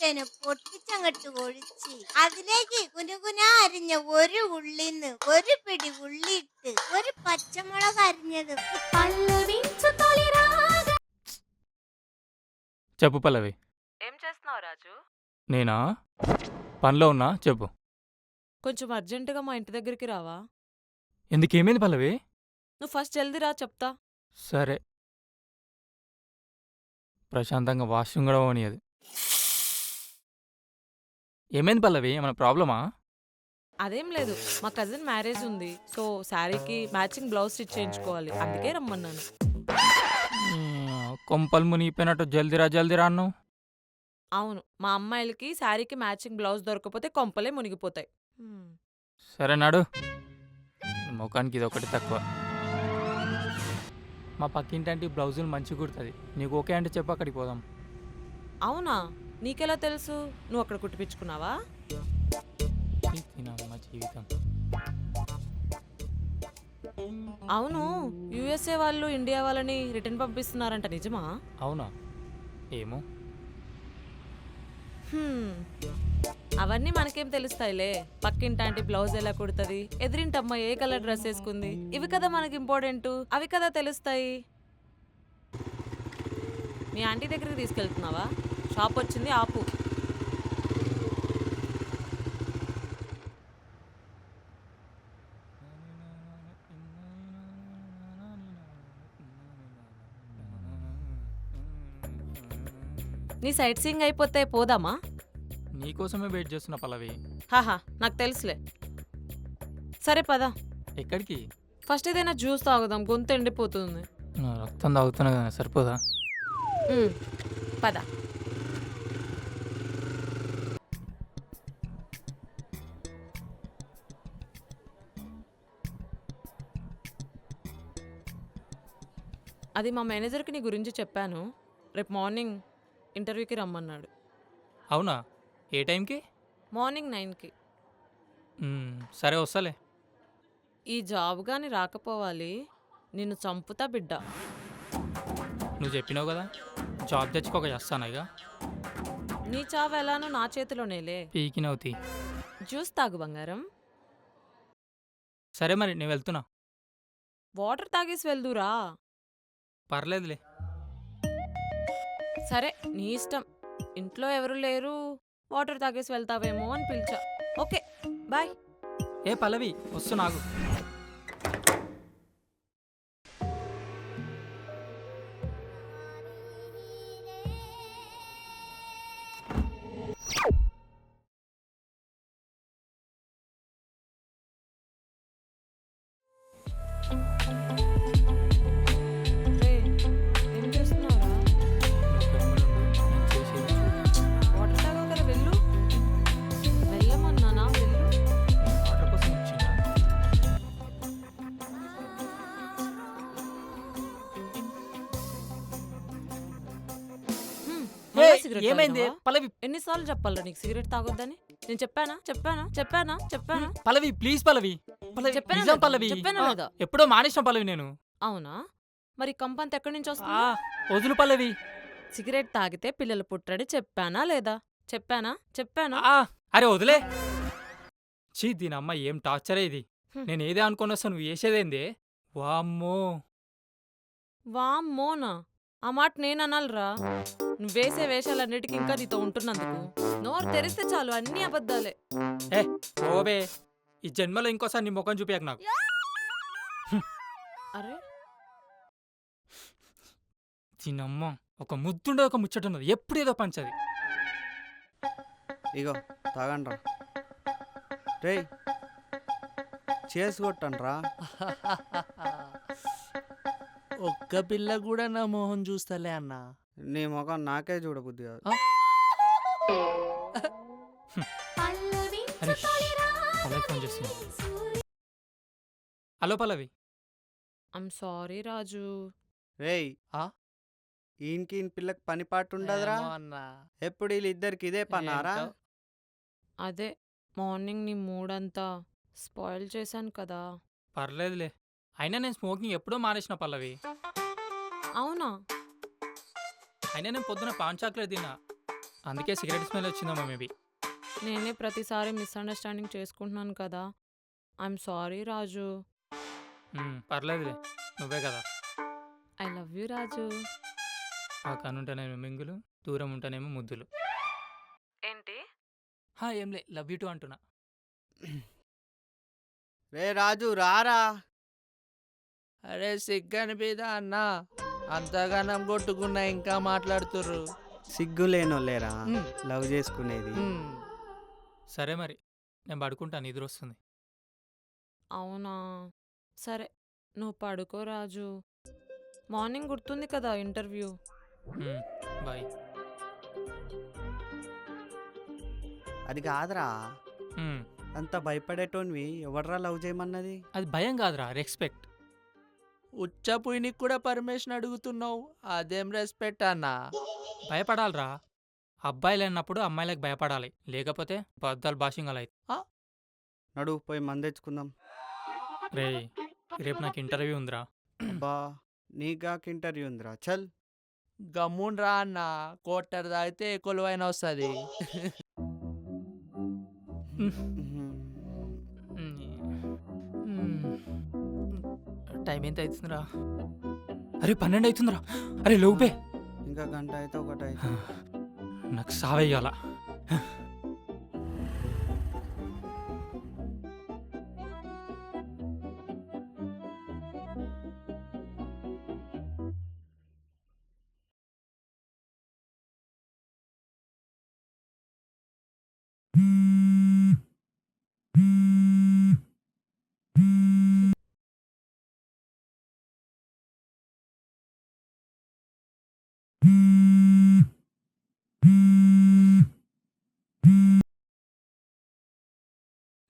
മുട്ടന് പൊട്ടിച്ചങ്ങട്ട് ഒഴിച്ച് അതിലേക്ക് കുനുകുനാ അരിഞ്ഞ ഒരു ഉള്ളിന്ന് ഒരു പിടി ഉള്ളിയിട്ട് ഒരു പച്ചമുളക് അരിഞ്ഞത് చెప్పు పల్లవి. ఏం చేస్తున్నావు రాజు? నేనా? పనిలో ఉన్నా, చెప్పు. కొంచెం అర్జెంటుగా మా ఇంటి దగ్గరికి రావా? ఎందుకేమైంది పల్లవి? నువ్వు ఫస్ట్ జల్దీ రా చెప్తా. సరే. ప్రశాంతంగా వాష్రూమ్ కూడా పోనీయదు. ఏమైంది పల్లవి? ఏమైనా ప్రాబ్లమా? అదేం లేదు, మా కజిన్ మ్యారేజ్ ఉంది. సో శారీకి మ్యాచింగ్ బ్లౌజ్ స్టిచ్ చేయించుకోవాలి, అందుకే రమ్మన్నాను. కొంపలు మునిగిపోయినట్టు జల్దిరా జల్దిరా అన్నావు. అవును, మా అమ్మాయిలకి శారీకి మ్యాచింగ్ బ్లౌజ్ దొరకపోతే కొంపలే మునిగిపోతాయి. సరే నాడు, ముఖానికి ఇది ఒకటి తక్కువ. మా పక్కింటి బ్లౌజులు మంచిగా కుడుతుంది. నీకు ఓకే అంటే చెప్పు, అక్కడికి పోదాం. అవునా? నీకెలా తెలుసు? నువ్వు అక్కడ కుట్టిపించుకున్నావా? తినమ్మ జీవితం. అవును, యుఎస్ఏ వాళ్ళు ఇండియా వాళ్ళని రిటర్న్ పంపిస్తున్నారంట, నిజమా? అవునా? ఏమో. అవన్నీ మనకేం తెలుస్తాయిలే. పక్కింటి బ్లౌజ్ ఎలా కుడుతుంది, ఎదిరింటమ్మ ఏ కలర్ డ్రెస్ వేసుకుంది, ఇవి కదా మనకి ఇంపార్టెంట్. అవి కదా తెలుస్తాయి. మీ ఆంటీ దగ్గరికి తీసుకెళ్తున్నావా? షాప్ వచ్చింది, ఆపు. నీ సైట్ సీయింగ్ అయిపోతే పోదామా? నీకోసమే వెయిట్ చేస్తున్నా పల్లవి. హాహా, నాకు తెలుసులే. సరే పద. ఎక్కడికి? ఫస్ట్ ఏదైనా జ్యూస్ తాగుదాం, గొంతు ఎండిపోతుంది. రక్తం తాగుతున్నా కదా, సరిపోదా? పద. అది మా మేనేజర్కి నీ గురించి చెప్పాను. రేపు మార్నింగ్ ఇంటర్వ్యూకి రమ్మన్నాడు. అవునా? ఏ టైంకి? మార్నింగ్ 9కి. సరే వస్తలే. ఈ జాబ్ గాని రాకపోవాలి, నిన్ను చంపుతా బిడ్డ. నువ్వు చెప్పినావు కదా, జాబ్ తెచ్చుకోక చేస్తాను ఇక. నీ చావు ఎలానో నా చేతిలోనేలే. పీకినవుతి. జ్యూస్ తాగు బంగారం. సరే మరి, నేను వెళ్తున్నా. వాటర్ తాగేసి వెళ్దురా. పర్లేదులే. సరే నీ ఇష్టం. ఇంట్లో ఎవరు లేరు, వాటర్ తాగేసి వెళ్తావేమో అని పిలిచా. Okay bye. ఏ పల్లవి, వస్తున్నాగు. ఏమైంది పల్లవి? ఎన్నిసార్లు చెప్పాలా నీకు సిగరెట్ తాగొద్దని? నేను చెప్పానా చెప్పానా చెప్పానా చెప్పానా? పల్లవి ప్లీజ్ పల్లవి. చెప్పానా పల్లవి, లేదా? ఎప్పుడో మానేసిన పల్లవి నేను. అవునా? మరి కంపంత ఎక్కడి నుంచి వస్తుంది? వదులు పల్లవి. సిగరెట్ తాగితే పిల్లలు పుట్టరని చెప్పానా లేదా? చెప్పానా చెప్పానా? అరే వదిలే. చీ, దీని అమ్మ ఏం టార్చరే ఇది. నేను ఏదే అనుకుని వస్తా, నువ్వు వేసేదేంది? వామ్మో. వామ్మోనా? ఆ మాట నేను అనాలిరా? నువ్వు వేసే వేషాలన్నిటికీ ఇంకా నీతో ఉంటున్నందుకు. నోరు తెరిస్తే చాలు అన్ని అబద్ధాలే. ఓబే, ఈ జన్మలో ఇంకోసారి నీ ముఖం చూపించకు నాకు. అరే దీనమ్మ ఒక ముద్దుండే ఒక ముచ్చటున్నది, ఎప్పుడు ఏదో పంచది. ఇగో తాగండ్రా. రే చేసి కొట్టండ్రా. ఒక్క పిల్ల కూడా నా మొహం చూస్తలే అన్నా. నీ ముఖం నాకే చూడబుద్ది కాదు. ఫోన్ చేస్తున్నా. Hello Pallavi. ఐమ్ సారీ రాజు. రేయ్ ఈయనకి ఈయన పిల్లకి పని పాటు ఉండదురా అన్నా. ఎప్పుడు వీళ్ళిద్దరికి ఇదే పనారా? అదే మార్నింగ్ నీ మూడంతా స్పాయిల్ చేశాను కదా. పర్లేదులే, అయినా నేను స్మోకింగ్ ఎప్పుడో మానేసిన పల్లవి. అవునా? అయినా నేను పొద్దున పాన్ చాక్లెట్ తిన్నా. అందుకే సిగరెట్ స్మెల్ వచ్చిందమ్మా మేబీ. నేనే ప్రతిసారి మిస్అండర్స్టాండింగ్ చేసుకుంటున్నాను కదా. ఐఎమ్ సారీ రాజు. పర్లేదులే, నువ్వే కదా. ఐ లవ్ యూ రాజు. పక్కన ఉంటేనేమో మింగులు, దూరం ఉంటేనేమో ముద్దులు. ఏంటి? ఏంలే, లవ్ యూ టూ అంటున్నా. రే రాజు రారా. అరే సిగ్గనిపిదా అన్న, అంతగానం కొట్టుకున్నా ఇంకా మాట్లాడుతుర్రు. సిగ్గు లేనోళ్ళేరా మ్. లవ్ చేసుకునేది. సరే మరి, నేను పడుకుంటా, నిద్ర వస్తుంది. అవునా, సరే నువ్వు పడుకో రాజు. మార్నింగ్ గుర్తుంది కదా ఇంటర్వ్యూ. బాయ్. అది కాదురా, అంత భయపడేటోన్వి ఎవడ్రా లవ్ చేయమన్నది? అది భయం కాదురా, రెస్పెక్ట్. ఉచ్చపుయినికి కూడా పర్మిషన్ అడుగుతున్నావు, అదేం రెస్పెక్ట్ అన్నా? భయపడాలిరా. అబ్బాయిలు అన్నప్పుడు అమ్మాయిలకు భయపడాలి, లేకపోతే బద్దాలు భాషింగాలు అవుతాయి. నడు పోయి మంది తెచ్చుకుందాం. రే, రేపు నాకు ఇంటర్వ్యూ ఉందిరా. అబ్బా నీకాక ఇంటర్వ్యూ ఉందిరా, చల్. గమ్మున్ రా అన్న, కోటర్ తాగితే ఏ కొలువైనా వస్తుంది. టైం ఎంత అవుతుందిరా? అరే 12 అవుతుందిరా. అరే లోపే, ఇంకా గంట అయితే ఒకటి అయితే. నాకు సావేయాల.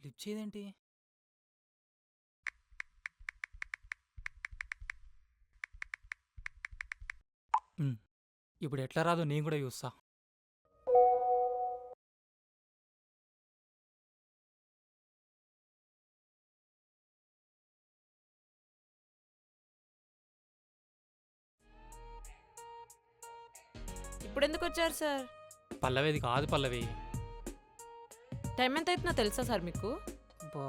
లిఫ్ట్ చేయదేంటి? ఇప్పుడు ఎట్లా రాదో నేను కూడా చూస్తా. ఇప్పుడు ఎందుకు వచ్చారు సార్? పల్లవిది కాదు పల్లవి. టైం ఎంత అవుతుందో తెలుసా సార్ మీకు? బా,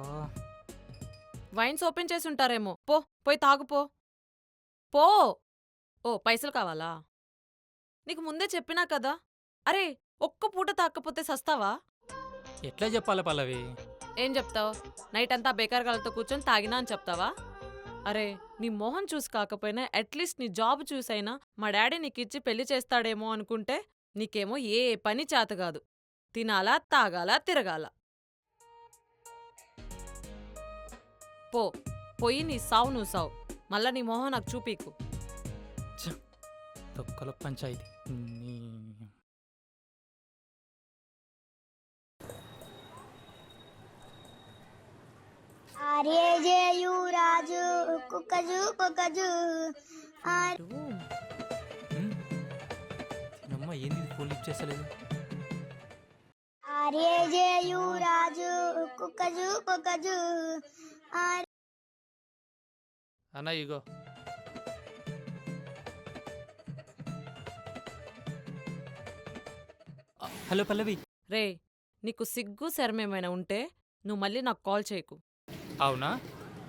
వైన్స్ ఓపెన్ చేసి ఉంటారేమో. పోయి తాగుపో. పో. ఓ పైసలు కావాలా? నీకు ముందే చెప్పినా కదా. అరే ఒక్క పూట తాకపోతే సస్తావా? ఎట్లా చెప్పాలి పల్లవి? ఏం చెప్తావు? నైట్ అంతా బేకార్ గాలతో కూర్చొని తాగినా అని చెప్తావా? అరే నీ మొహం చూసి కాకపోయినా అట్లీస్ట్ నీ జాబ్ చూసైనా మా డాడీ నీకిచ్చి పెళ్లి చేస్తాడేమో అనుకుంటే నీకేమో ఏ పని చేతగాదు. తినాలా, తాగాల, తిరగాల. పోయి నీ సావు నువ్వు సావు. మళ్ళా నీ మొహం నాకు చూపీకు. తొక్కల పంచాయతీ. ఆర్యేజేయు రాజు కుక్కజు కుక్కజు. అమ్మ ఏంది ఫోన్ లిఫ్ట్ చేస్తలేదు? ఆర్యేజేయు రాజు కుక్కజు కుక్కజు. అన్న ఇగో. హలో పల్లవి. రే నీకు సిగ్గు శరమేమైనా ఉంటే నువ్వు మళ్ళీ నాకు కాల్ చేయకు. అవునా,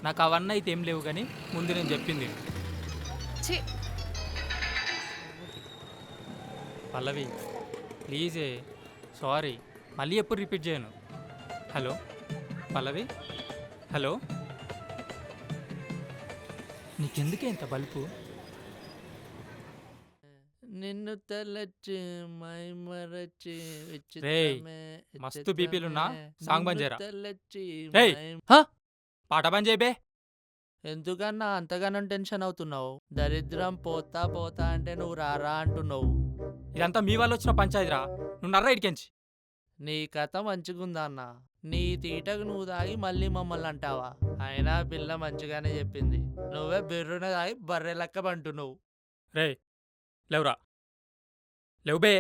నాకు అవన్నీ అయితే ఏం లేవు, కానీ ముందు నేను చెప్పింది. ఛీ, పల్లవి ప్లీజే, సారీ, మళ్ళీ ఎప్పుడు రిపీట్ చేయను. హలో పల్లవి, హలో. నీకెందుకే ఇంత బల్పు? నిన్ను తలచి మై మరచి రేయ్, మస్తు బీపీలున్నా సాంగ్ బంద్ చేయరా. తలచి రేయ్, పాట బంద్ చేయబే. ఎందుకన్నా అంతగానం టెన్షన్ అవుతున్నావు? దరిద్రం పోతా పోతా అంటే నువ్వు రారా అంటున్నావు. ఇదంతా మీ వాళ్ళు వచ్చిన పంచాయతీరా, నువ్వు నర్రా ఇడికెంచి. నీ కథ మంచిగుందా అన్న? నీ తీటకు నువ్వు తాగి మళ్ళీ మమ్మల్ని అంటావా? అయినా పిల్ల మంచిగానే చెప్పింది, నువ్వే బెర్రున తాగి బర్రె లెక్క పంటున్నావు. రే లేవురా, లేవు బే.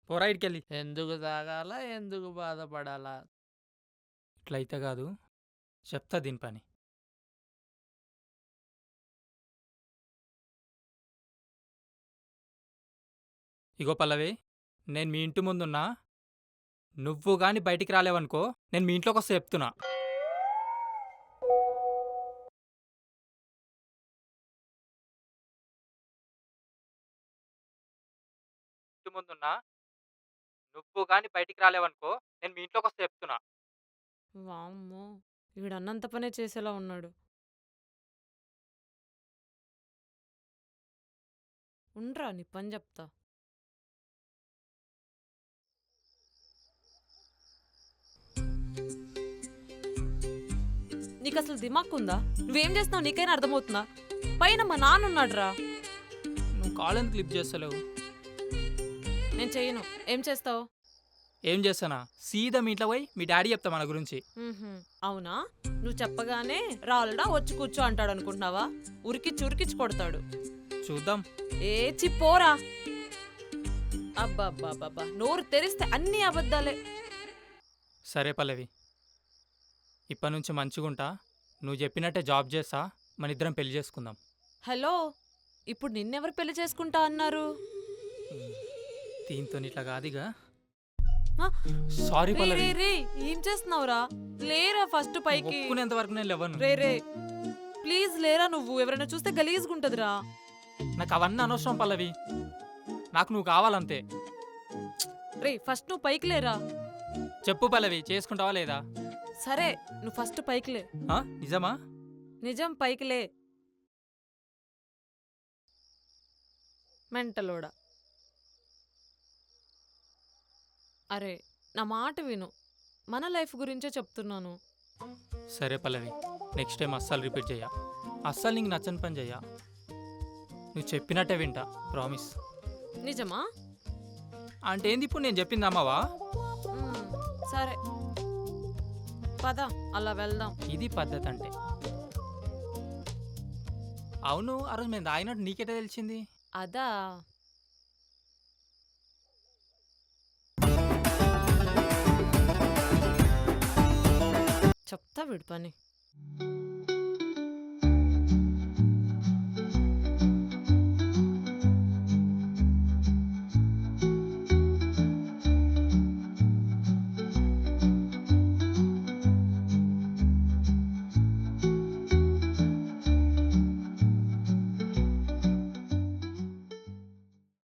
పోరా ఇడికెళ్ళి. ఎందుకు తాగాలా, ఎందుకు బాధపడాలా? ఇట్లయితే కాదు, చెప్తా దీని పని. ఇగో పల్లవి, నేను మీ ఇంటి ముందున్నా. నువ్వు గాని బయటికి రాలేవనుకో, నేను మీ ఇంట్లోకి వస్తే చెప్తున్నా. ఇంటి ముందున్నా, నువ్వు గాని బయటికి రాలేవనుకో, నేను మీ ఇంట్లోకి వస్తే చెప్తున్నా. వామ్మో! వీడు అన్నంత పనే చేసేలా ఉన్నాడు. ఉండ్రా నీ పని చెప్తా. నీకసలు దిమాక్కుందా? నువ్వేం చేస్తున్నావు నీకైనా అర్థమవుతుందా? పైన మా నాన్న ఉన్నాడురా. నువ్వు కాల్ ఎందుకు లిఫ్ట్ చేస్తలేవు? నేను చెయ్యను. ఏం చేస్తావు? ఏం చేస్తానా? సీదా మీ ఇంట్లో పోయి మీ డాడీ చెప్తా మన గురించి. అవునా? నువ్వు చెప్పగానే రాలుడా వచ్చి కూర్చో అంటాడు అనుకుంటున్నావా? ఉరికిచ్చి ఉరికిచ్చి కొడతాడు. చూద్దాం. ఏచి పోరా. అబ్బా నోరు తెరిస్తే అన్ని అబద్ధాలే. సరే పల్లవి, ఇప్పటి నుంచి మంచిగుంటా. నువ్వు చెప్పినట్టే జాబ్ చేస్తా, మన ఇద్దరం పెళ్లి చేసుకుందాం. హలో, ఇప్పుడు నిన్నెవరు పెళ్లి చేసుకుంటా అన్నారు? దీంతో ఇట్లా కాదిగా. ఆ, సారీ రే పల్లవి, రే రే, ఏం చేస్తున్నావురా? లేరా ఫస్ట్ పైకి. ఒప్పుకునేంత వరకు నేను లేవను. రే రే ప్లీజ్ లేరా, నువ్వు ఎవరైనా చూస్తే గలీజ్గుంటదిరా. నాకు అవన్నీ అనవసరం పల్లవి, నాకు నువ్వు కావాలంతే. రే ఫస్ట్ నువ్వు పైకి లేరా. చెప్పు పల్లవి, చేసుకుంటావా లేదా? సరే నువ్వు ఫస్ట్ పైకి లే. ఆ, నిజమా? నిజం, పైకి లే. మెంటలోడా. అరే నా మాట విను, మన లైఫ్ గురించే చెప్తున్నాను. సరే పల్లవి, నెక్స్ట్ టైం అస్సలు రిపీట్ చెయ్యా. అస్సలు నీకు నచ్చని పని చెయ్యా. నువ్వు చెప్పినట్టే వింటా, ప్రామిస్. నిజమా? అంటే ఏంది ఇప్పుడు నేను చెప్పింది అమ్మవా? సరే పద అలా వెళ్దాం. ఇది పద్ధతి అంటే. అవును, ఆ రోజు మేము తాగినట్టు నీకెట్లా తెలిసింది? అదా, చెప్తా వీడి పని.